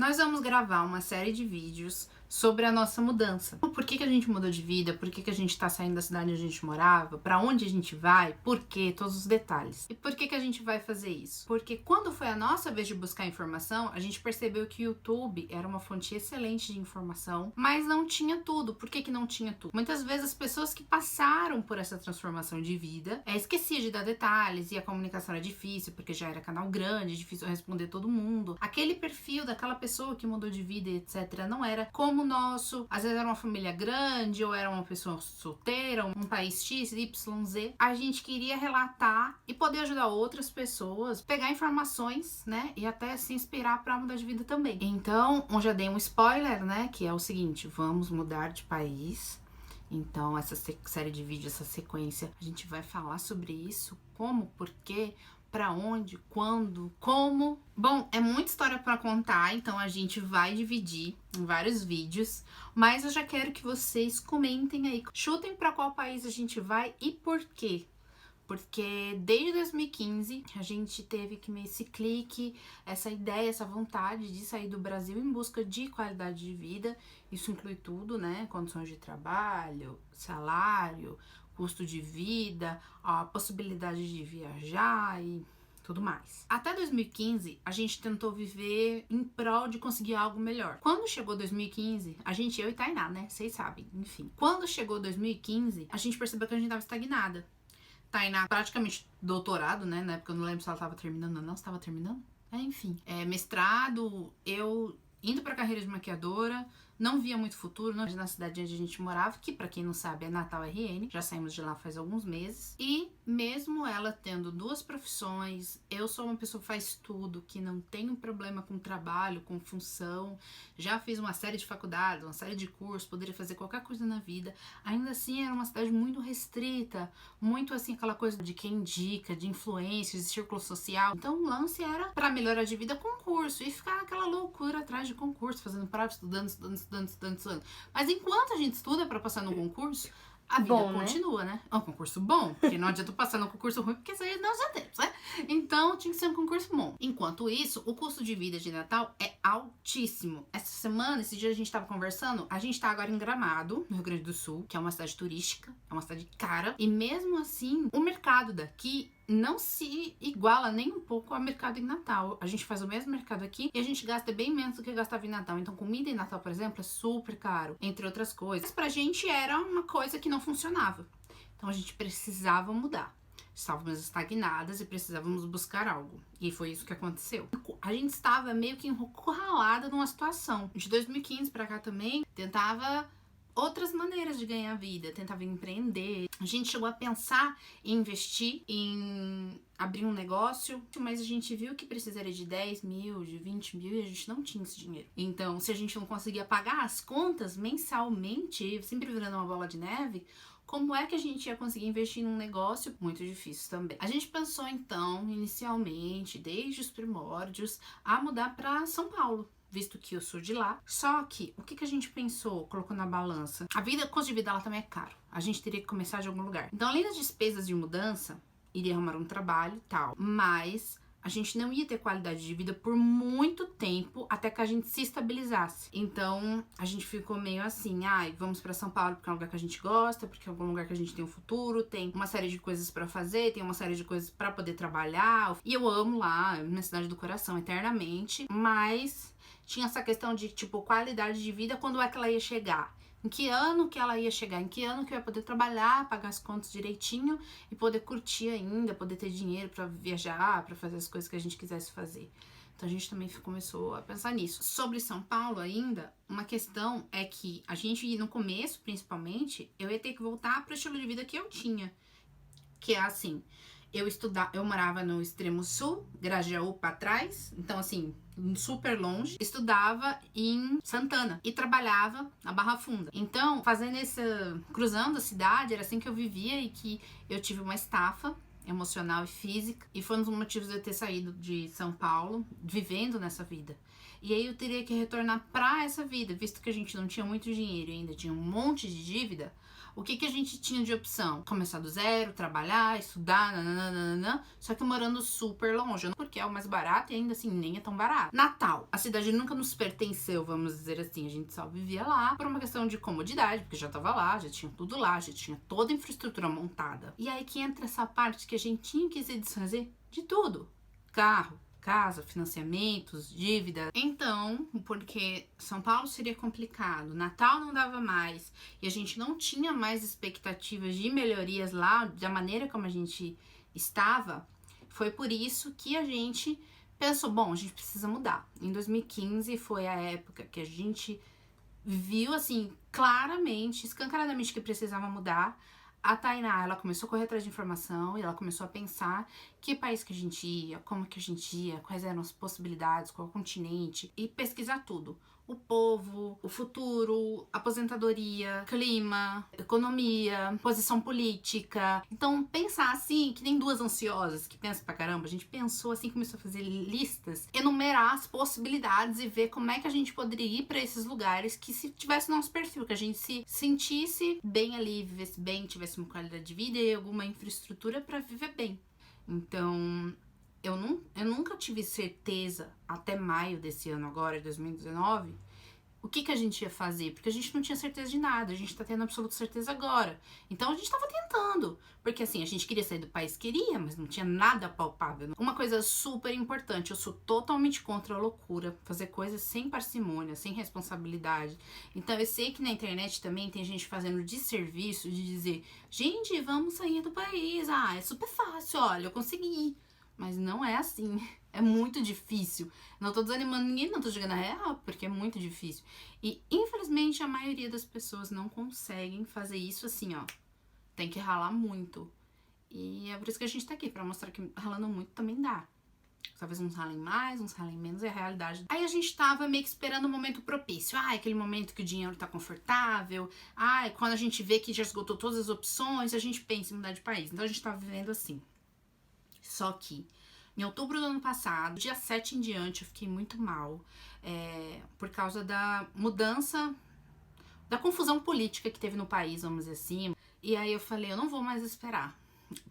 Nós vamos gravar uma série de vídeos sobre a nossa mudança. Por que a gente mudou de vida, por que a gente tá saindo da cidade onde a gente morava, pra onde a gente vai, por quê, todos os detalhes. E por que a gente vai fazer isso? Porque quando foi a nossa vez de buscar informação, a gente percebeu que o YouTube era uma fonte excelente de informação, mas não tinha tudo. Por que não tinha tudo? Muitas vezes as pessoas que passaram por essa transformação de vida esqueciam de dar detalhes e a comunicação era difícil, porque já era canal grande, difícil responder todo mundo. Aquele perfil daquela pessoa que mudou de vida, etc., não era como o nosso. Às vezes era uma família grande, ou era uma pessoa solteira, um país X, Y, Z. A gente queria relatar e poder ajudar outras pessoas, pegar informações, né, e até se inspirar para mudar de vida também. Então, eu já dei um spoiler, né, que é o seguinte: vamos mudar de país. Então, essa série de vídeos, essa sequência, a gente vai falar sobre isso, como, por quê, pra onde, quando, como. Bom, é muita história pra contar, então a gente vai dividir em vários vídeos, mas eu já quero que vocês comentem aí, chutem pra qual país a gente vai e por quê. Porque desde 2015 a gente teve que meio esse clique, essa ideia, essa vontade de sair do Brasil em busca de qualidade de vida. Isso inclui tudo, né? Condições de trabalho, salário, custo de vida, a possibilidade de viajar e tudo mais. Até 2015, a gente tentou viver em prol de conseguir algo melhor. Quando chegou 2015, eu e Tainá, né? Vocês sabem, enfim. Quando chegou 2015, a gente percebeu que a gente tava estagnada. Tainá, praticamente doutorado, né? Na época eu não lembro se ela tava terminando ou não. Se tava terminando? Enfim. Mestrado, eu indo pra carreira de maquiadora, não via muito futuro, não na cidade onde a gente morava, que pra quem não sabe é Natal RN, já saímos de lá faz alguns meses. E mesmo ela tendo duas profissões, eu sou uma pessoa que faz tudo, que não tem um problema com trabalho, com função, já fiz uma série de faculdades, uma série de cursos, poderia fazer qualquer coisa na vida. Ainda assim era uma cidade muito restrita, muito assim aquela coisa de quem indica, de influência, de círculo social. Então o lance era pra melhorar de vida concurso e ficar aquela loucura atrás de concurso, fazendo prova, estudando. Mas enquanto a gente estuda pra passar no concurso, a vida continua, né? É um concurso bom, porque não adianta passar no concurso ruim, porque isso aí nós já temos, né? Então tinha que ser um concurso bom. Enquanto isso, o custo de vida de Natal é altíssimo. Essa semana, esse dia a gente tava conversando, a gente tá agora em Gramado, no Rio Grande do Sul, que é uma cidade turística, é uma cidade cara, e mesmo assim, o mercado daqui não se iguala nem um pouco ao mercado em Natal. A gente faz o mesmo mercado aqui e a gente gasta bem menos do que gastava em Natal. Então, comida em Natal, por exemplo, é super caro, entre outras coisas. Mas pra gente era uma coisa que não funcionava. Então, a gente precisava mudar. Estávamos estagnadas e precisávamos buscar algo. E foi isso que aconteceu. A gente estava meio que encurralada numa situação. De 2015 pra cá também, tentava outras maneiras de ganhar vida, tentava empreender. A gente chegou a pensar em investir, em abrir um negócio, mas a gente viu que precisaria de 10 mil, de 20 mil e a gente não tinha esse dinheiro. Então, se a gente não conseguia pagar as contas mensalmente, sempre virando uma bola de neve, como é que a gente ia conseguir investir num negócio? Muito difícil também. A gente pensou então, inicialmente, desde os primórdios, a mudar para São Paulo, visto que eu sou de lá. Só que, o que a gente pensou, colocou na balança? A vida, o custo de vida, ela também é caro. A gente teria que começar de algum lugar. Então, além das despesas de mudança, iria arrumar um trabalho e tal, mas a gente não ia ter qualidade de vida por muito tempo até que a gente se estabilizasse. Então, a gente ficou meio assim, vamos pra São Paulo porque é um lugar que a gente gosta, porque é um lugar que a gente tem um futuro, tem uma série de coisas pra fazer, tem uma série de coisas pra poder trabalhar. E eu amo lá, minha cidade do coração, eternamente, mas tinha essa questão de, tipo, qualidade de vida, quando é que ela ia chegar? Em que ano que ela ia chegar? Em que ano que eu ia poder trabalhar, pagar as contas direitinho e poder curtir ainda, poder ter dinheiro pra viajar, pra fazer as coisas que a gente quisesse fazer. Então a gente também começou a pensar nisso. Sobre São Paulo ainda, uma questão é que a gente, no começo, principalmente, eu ia ter que voltar pro estilo de vida que eu tinha. Que é assim, eu morava no extremo sul, Grajaú pra trás, então assim, super longe. Estudava em Santana e trabalhava na Barra Funda. Então, cruzando a cidade, era assim que eu vivia e que eu tive uma estafa emocional e física, e foi um dos motivos de eu ter saído de São Paulo, vivendo nessa vida. E aí eu teria que retornar pra essa vida, visto que a gente não tinha muito dinheiro e ainda tinha um monte de dívida. O que a gente tinha de opção? Começar do zero, trabalhar, estudar, nananana, só que morando super longe, porque é o mais barato e ainda assim nem é tão barato. Natal. A cidade nunca nos pertenceu, vamos dizer assim, a gente só vivia lá por uma questão de comodidade, porque já tava lá, já tinha tudo lá, já tinha toda a infraestrutura montada. E aí que entra essa parte que a gente tinha que se desfazer de tudo. Carro, casa, financiamentos, dívida. Então, porque São Paulo seria complicado, Natal não dava mais e a gente não tinha mais expectativas de melhorias lá da maneira como a gente estava, foi por isso que a gente pensou, bom, a gente precisa mudar. Em 2015 foi a época que a gente viu assim claramente, escancaradamente que precisava mudar. A Tainá, ela começou a correr atrás de informação e ela começou a pensar que país que a gente ia, como que a gente ia, quais eram as possibilidades, qual continente, e pesquisar tudo. O povo, o futuro, aposentadoria, clima, economia, posição política. Então, pensar assim, que nem duas ansiosas que pensam pra caramba, a gente pensou assim, começou a fazer listas, enumerar as possibilidades e ver como é que a gente poderia ir pra esses lugares que se tivesse nosso perfil, que a gente se sentisse bem ali, vivesse bem, tivesse uma qualidade de vida e alguma infraestrutura pra viver bem. Então, eu nunca tive certeza, até maio desse ano agora, 2019, o que a gente ia fazer, porque a gente não tinha certeza de nada, a gente tá tendo absoluta certeza agora. Então a gente tava tentando, porque assim, a gente queria sair do país, queria, mas não tinha nada palpável. Uma coisa super importante, eu sou totalmente contra a loucura, fazer coisas sem parcimônia, sem responsabilidade. Então eu sei que na internet também tem gente fazendo desserviço de dizer, gente, vamos sair do país, é super fácil, olha, eu consegui. Mas não é assim, é muito difícil. Não tô desanimando ninguém, não tô jogando a real, porque é muito difícil. E infelizmente a maioria das pessoas não conseguem fazer isso assim, ó. Tem que ralar muito. E é por isso que a gente tá aqui, pra mostrar que ralando muito também dá. Talvez uns ralem mais, uns ralem menos, é a realidade. Aí a gente tava meio que esperando o momento propício. Aquele momento que o dinheiro tá confortável. Quando a gente vê que já esgotou todas as opções, a gente pensa em mudar de país. Então a gente tava vivendo assim. Só que em outubro do ano passado, dia 7 em diante, eu fiquei muito mal por causa da mudança, da confusão política que teve no país, vamos dizer assim. E aí eu falei, eu não vou mais esperar.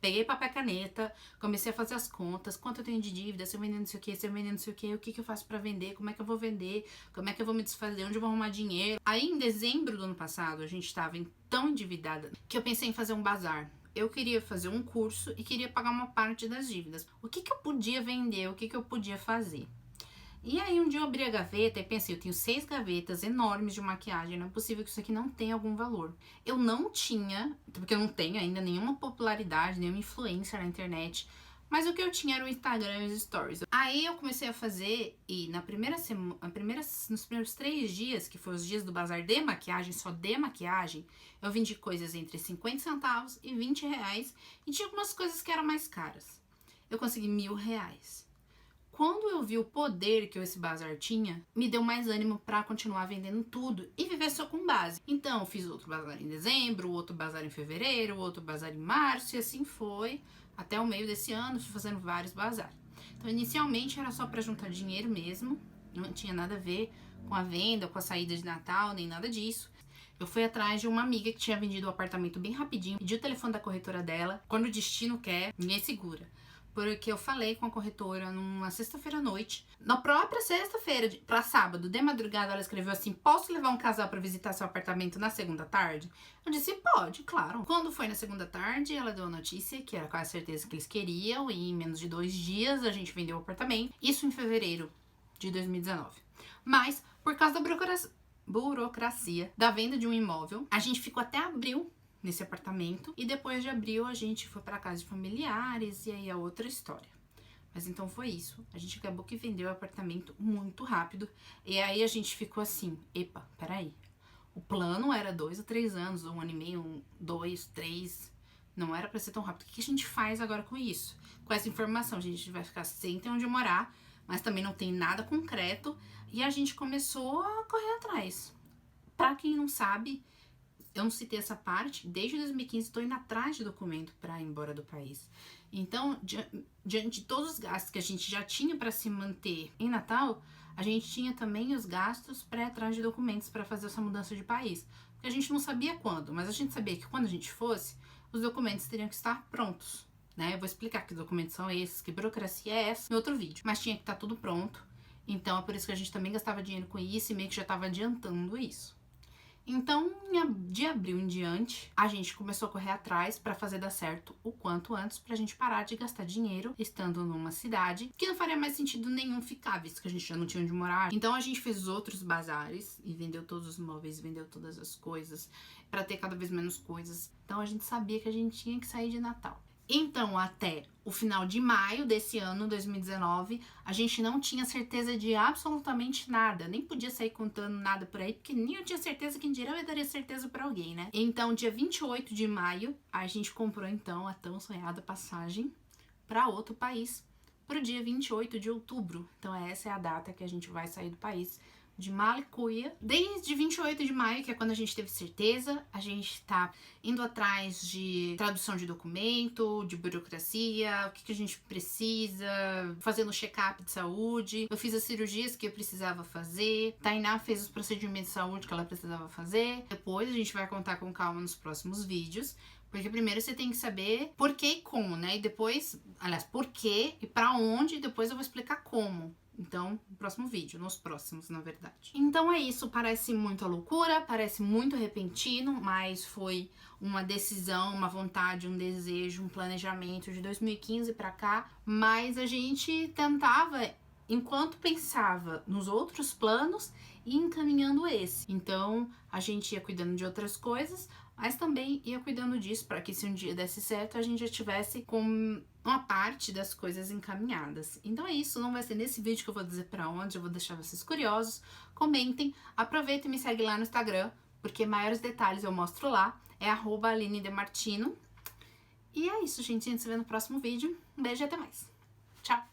Peguei papel e caneta, comecei a fazer as contas, quanto eu tenho de dívida, se eu vender não sei o que, se eu vender não sei o que, o que eu faço pra vender, como é que eu vou vender, como é que eu vou me desfazer, onde eu vou arrumar dinheiro. Aí em dezembro do ano passado, a gente tava tão endividada que eu pensei em fazer um bazar. Eu queria fazer um curso e queria pagar uma parte das dívidas. O que eu podia vender, o que eu podia fazer? E aí um dia eu abri a gaveta e pensei, eu tenho 6 gavetas enormes de maquiagem, não é possível que isso aqui não tenha algum valor. Eu não tinha, porque eu não tenho ainda nenhuma popularidade, nenhuma influência na internet, mas o que eu tinha era o Instagram e os stories. Aí eu comecei a fazer e na primeira semana, nos primeiros 3 dias, que foram os dias do bazar de maquiagem, só de maquiagem, eu vendi coisas entre 50 centavos e 20 reais e tinha algumas coisas que eram mais caras. Eu consegui R$1.000. Quando eu vi o poder que esse bazar tinha, me deu mais ânimo pra continuar vendendo tudo e viver só com base. Então, eu fiz outro bazar em dezembro, outro bazar em fevereiro, outro bazar em março e assim foi. Até o meio desse ano, fui fazendo vários bazares. Então, inicialmente era só pra juntar dinheiro mesmo, não tinha nada a ver com a venda, com a saída de Natal, nem nada disso. Eu fui atrás de uma amiga que tinha vendido o apartamento bem rapidinho, pedi o telefone da corretora dela. Quando o destino quer, ninguém segura. Porque eu falei com a corretora numa sexta-feira à noite. Na própria sexta-feira, pra sábado, de madrugada, ela escreveu assim: posso levar um casal pra visitar seu apartamento na segunda tarde? Eu disse, pode, claro. Quando foi na segunda tarde, ela deu a notícia que era quase certeza que eles queriam. E em menos de 2 dias, a gente vendeu o apartamento. Isso em fevereiro de 2019. Mas, por causa da burocracia da venda de um imóvel, a gente ficou até abril nesse apartamento, e depois de abril a gente foi pra casa de familiares, e aí é outra história. Mas então foi isso, a gente acabou que vendeu o apartamento muito rápido, e aí a gente ficou assim, epa, peraí, o plano era 2 a 3 anos, 1 ano e meio, 2, 3, não era pra ser tão rápido. O que a gente faz agora com isso? Com essa informação, a gente vai ficar sem ter onde morar, mas também não tem nada concreto, e a gente começou a correr atrás. Pra quem não sabe, eu não citei essa parte, desde 2015 estou indo atrás de documento para ir embora do país. Então, diante de todos os gastos que a gente já tinha para se manter em Natal, a gente tinha também os gastos para atrás de documentos para fazer essa mudança de país. Porque a gente não sabia quando, mas a gente sabia que quando a gente fosse, os documentos teriam que estar prontos, né? Eu vou explicar que documentos são esses, que burocracia é essa, em outro vídeo. Mas tinha que estar tudo pronto, então é por isso que a gente também gastava dinheiro com isso e meio que já estava adiantando isso. Então, de abril em diante, a gente começou a correr atrás para fazer dar certo o quanto antes, pra gente parar de gastar dinheiro estando numa cidade que não faria mais sentido nenhum ficar, visto que a gente já não tinha onde morar. Então a gente fez outros bazares e vendeu todos os móveis, vendeu todas as coisas para ter cada vez menos coisas. Então a gente sabia que a gente tinha que sair de Natal. Então, até o final de maio desse ano, 2019, a gente não tinha certeza de absolutamente nada. Nem podia sair contando nada por aí, porque nem eu tinha certeza, quem dirá eu daria certeza pra alguém, né? Então, dia 28 de maio, a gente comprou, então, a tão sonhada passagem para outro país, pro dia 28 de outubro. Então, essa é a data que a gente vai sair do país, de mala e cuia. Desde 28 de maio, que é quando a gente teve certeza, a gente tá indo atrás de tradução de documento, de burocracia, o que a gente precisa, fazendo check-up de saúde. Eu fiz as cirurgias que eu precisava fazer, Tainá fez os procedimentos de saúde que ela precisava fazer. Depois a gente vai contar com calma nos próximos vídeos, porque primeiro você tem que saber por que e como, né? E depois, aliás, por que e pra onde, e depois eu vou explicar como. Então, no próximo vídeo, nos próximos, na verdade. Então é isso, parece muita loucura, parece muito repentino, mas foi uma decisão, uma vontade, um desejo, um planejamento de 2015 pra cá. Mas a gente tentava, enquanto pensava nos outros planos, e encaminhando esse. Então, a gente ia cuidando de outras coisas, mas também ia cuidando disso para que se um dia desse certo, a gente já tivesse com uma parte das coisas encaminhadas. Então é isso, não vai ser nesse vídeo que eu vou dizer para onde, eu vou deixar vocês curiosos. Comentem, aproveitem e me segue lá no Instagram, porque maiores detalhes eu mostro lá, é @AlineDemartino. E é isso, gente, a gente se vê no próximo vídeo. Um beijo e até mais. Tchau!